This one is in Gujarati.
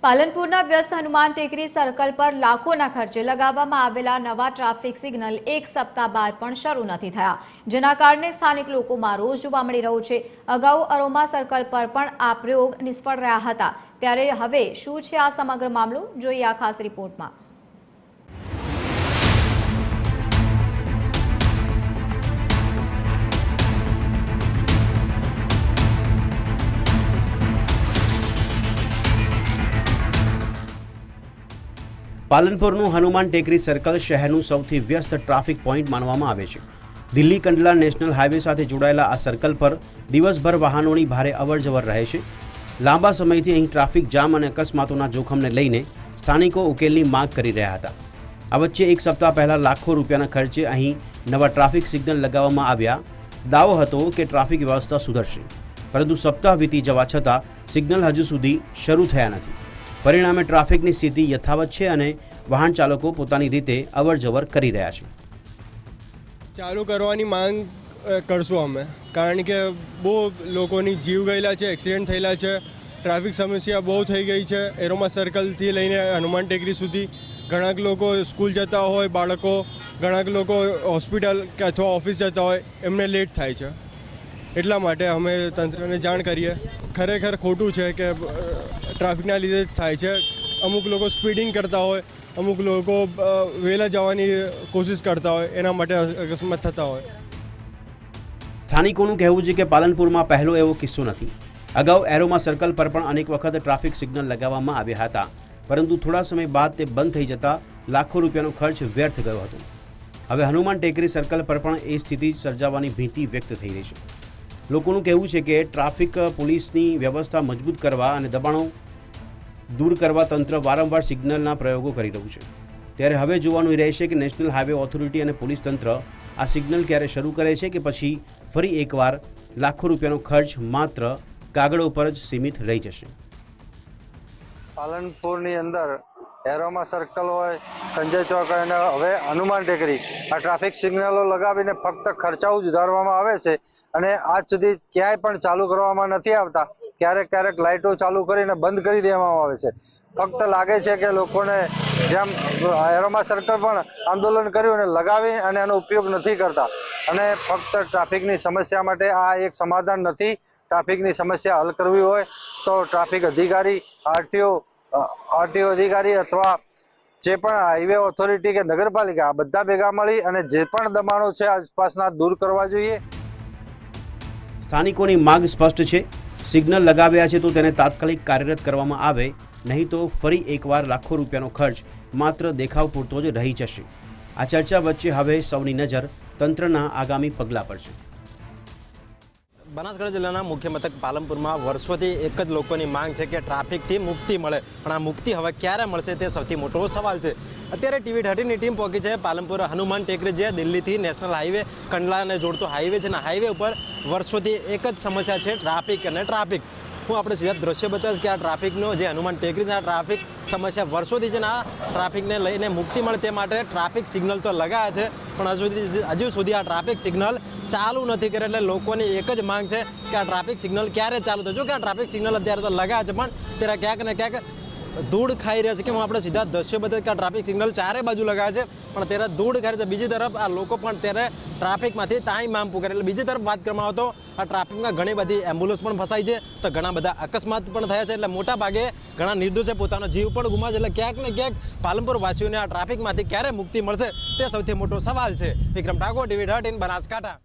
પાલનપુરના વ્યસ્ત હનુમાન ટેકરી સર્કલ પર લાખોના ખર્ચે લગાવવામાં આવેલા નવા ટ્રાફિક સિગ્નલ એક સપ્તાહ બાદ પણ શરૂ નથી થયા, જેના કારણે સ્થાનિક લોકોમાં રોષ જોવા મળી રહ્યો છે। અગાઉ અરોમા સર્કલ પર પણ આ પ્રયોગ નિષ્ફળ રહ્યા હતા, ત્યારે હવે શું છે આ સમગ્ર મામલો, જોઈએ આ ખાસ રિપોર્ટમાં। પાલનપુરનું હનુમાન ટેકરી સર્કલ શહેરનું સૌથી વ્યસ્ત ટ્રાફિક પોઈન્ટ માનવામાં આવે છે। દિલ્હી કંડલા નેશનલ હાઈવે સાથે જોડાયેલા આ સર્કલ પર દિવસભર વાહનોની ભારે અવરજવર રહે છે। લાંબા સમયથી અહીં ટ્રાફિક જામ અને અકસ્માતોના જોખમને લઈને સ્થાનિકો ઉકેલની માંગ કરી રહ્યા હતા। આ વચ્ચે એક સપ્તાહ પહેલાં લાખો રૂપિયાના ખર્ચે અહીં નવા ટ્રાફિક સિગ્નલ લગાવવામાં આવ્યા। દાવો હતો કે ટ્રાફિક વ્યવસ્થા સુધરશે, પરંતુ સપ્તાહ વીતી જવા છતાં સિગ્નલ હજુ સુધી શરૂ થયા નથી। પરિણામે ટ્રાફિકની સ્થિતિ યથાવત છે અને વાહન ચાલકો પોતાની રીતે અવરજવર કરી રહ્યા છે। ચાલુ કરવાની માંગ કરશું અમે, કારણ કે બહુ લોકોની જીવ ગયેલા છે, એક્સિડન્ટ થયેલા છે, ટ્રાફિક સમસ્યા બહુ થઈ ગઈ છે। એરોમા સર્કલથી લઈને હનુમાન ટેકરી સુધી ઘણાક લોકો સ્કૂલ જતા હોય, બાળકો ઘણાક લોકો હોસ્પિટલ કે અથવા ઓફિસ જતા હોય, એમને લેટ થાય છે। એટલા માટે અમે તંત્રને જાણ કરીએ। ખરેખર ખોટું છે કે ટ્રાફિકના લીધે થાય છે। અમુક લોકો સ્પીડિંગ કરતા હોય, અમુક લોકો વહેલા જવાની કોશિશ કરતા હોય, એના માટે અકસ્માત થતા હોય। સ્થાનિકોનું કહેવું છે કે પાલનપુરમાં પહેલો એવો કિસ્સો નથી। અગાઉ એરોમા સર્કલ પર પણ અનેક વખત ટ્રાફિક સિગ્નલ લગાવવામાં આવ્યા હતા, પરંતુ થોડા સમય બાદ તે બંધ થઈ જતા લાખો રૂપિયાનો ખર્ચ વ્યર્થ ગયો હતો। હવે હનુમાન ટેકરી સર્કલ પર પણ એ સ્થિતિ સર્જાવાની ભીતિ વ્યક્ત થઈ રહી છે। લોકોનું કહેવું છે કે ટ્રાફિક પોલીસની વ્યવસ્થા મજબૂત કરવા અને દબાણો દૂર કરવા તંત્ર વારંવાર સિગ્નલના પ્રયોગો કરી રહ્યું છે। ત્યારે હવે જોવાનું એ રહેશે કે નેશનલ હાઈવે ઓથોરિટી અને પોલીસ તંત્ર આ સિગ્નલ ક્યારે શરૂ કરે છે કે પછી ફરી એકવાર લાખો રૂપિયાનો ખર્ચ માત્ર કાગળ ઉપર જ સીમિત રહી જશે। પાલનપુરની અંદર એરોમા સર્કલ હોય, સંજય ચોક અને હવે હનુમાન ટેકરી આ ટ્રાફિક સિગ્નલો લગાવીને ફક્ત ખર્ચાઓ જ ઉધારવામાં આવે છે અને આજ સુધી ક્યાંય પણ ચાલુ કરવામાં નથી આવતા। ક્યારેક લાઇટો ચાલુ કરીને બંધ કરી દેવામાં આવે છે। ફક્ત લાગે છે કે લોકોને જેમ એરોમા સર્કલ પણ આંદોલન કર્યું અને લગાવી અને એનો ઉપયોગ નથી કરતા, અને ફક્ત ટ્રાફિકની સમસ્યા માટે આ એક સમાધાન નથી। ટ્રાફિકની સમસ્યા હલ કરવી હોય તો ટ્રાફિક અધિકારી, આરટીઓ અધિકારી અથવા જે પણ હાઈવે ઓથોરિટી કે નગરપાલિકા આ બધા ભેગા મળી અને જે પણ દબાણો છે આસપાસના દૂર કરવા જોઈએ। સ્થાનિકોની માંગ સ્પષ્ટ છે। સિગ્નલ લગાવ્યા છે તો તેને તાત્કાલિક કાર્યરત કરવામાં આવે, નહીં તો ફરી એકવાર લાખો રૂપિયાનો ખર્ચ માત્ર દેખાવ પૂરતો જ રહી જશે। આ ચર્ચા વચ્ચે હવે સૌની નજર તંત્રના આગામી પગલાં પર છે। બનાસકાંઠા જિલ્લાના મુખ્ય મથક પાલનપુરમાં વર્ષોથી એક જ લોકોની માંગ છે કે ટ્રાફિકથી મુક્તિ મળે, પણ આ મુક્તિ હવે ક્યારે મળશે તે સૌથી મોટો સવાલ છે। અત્યારે ટીવી 13ની ટીમ પહોંચી છે પાલનપુર હનુમાન ટેકરી, જે દિલ્હીથી નેશનલ હાઈવે કંડલાને જોડતો હાઈવે છે, અને હાઈવે ઉપર વર્ષોથી એક જ સમસ્યા છે, ટ્રાફિક અને ટ્રાફિક। હું આપણે સીધા દ્રશ્ય બતાવીશ કે આ ટ્રાફિકનો જે હનુમાન ટેકરી છે, આ ટ્રાફિક સમસ્યા વર્ષોથી છે ને આ ટ્રાફિકને લઈને મુક્તિ મળે તે માટે ટ્રાફિક સિગ્નલ તો લગાવ્યા છે, પણ હજુ સુધી આ ટ્રાફિક સિગ્નલ ચાલુ નથી કરે। એટલે લોકોની એક જ માંગ છે કે આ ટ્રાફિક સિગ્નલ ક્યારે ચાલુ થશે। જો કે આ ટ્રાફિક સિગ્નલ અત્યારે તો લગાવ્યા છે, પણ ત્યારે ક્યાંક ને ક્યાંક ધૂળ ખાઈ રહ્યા છે કે હું આપણે સીધા દ્રશ્ય બતાવીશ કે આ ટ્રાફિક સિગ્નલ ચારે બાજુ લગાવે છે, પણ ત્યારે ધૂળ ખાઈ છે। બીજી તરફ આ લોકો પણ ત્યારે ટ્રાફિકમાંથી તાઈ મામ પુકારે। એટલે બીજી તરફ વાત કરવામાં આવે તો આ ટ્રાફિકમાં ઘણી બધી એમ્બ્યુલન્સ પણ ફસાઈ છે, તો ઘણા બધા અકસ્માત પણ થયા છે। એટલે મોટા ભાગે ઘણા નિર્દોષે પોતાનો જીવ પણ ગુમાવે છે। એટલે ક્યાંક ને ક્યાંક પાલનપુર વાસીઓને આ ટ્રાફિકમાંથી ક્યારે મુક્તિ મળશે તે સૌથી મોટો સવાલ છે। વિક્રમ ઠાકોર, ટીવી 13, બનાસકાંઠા।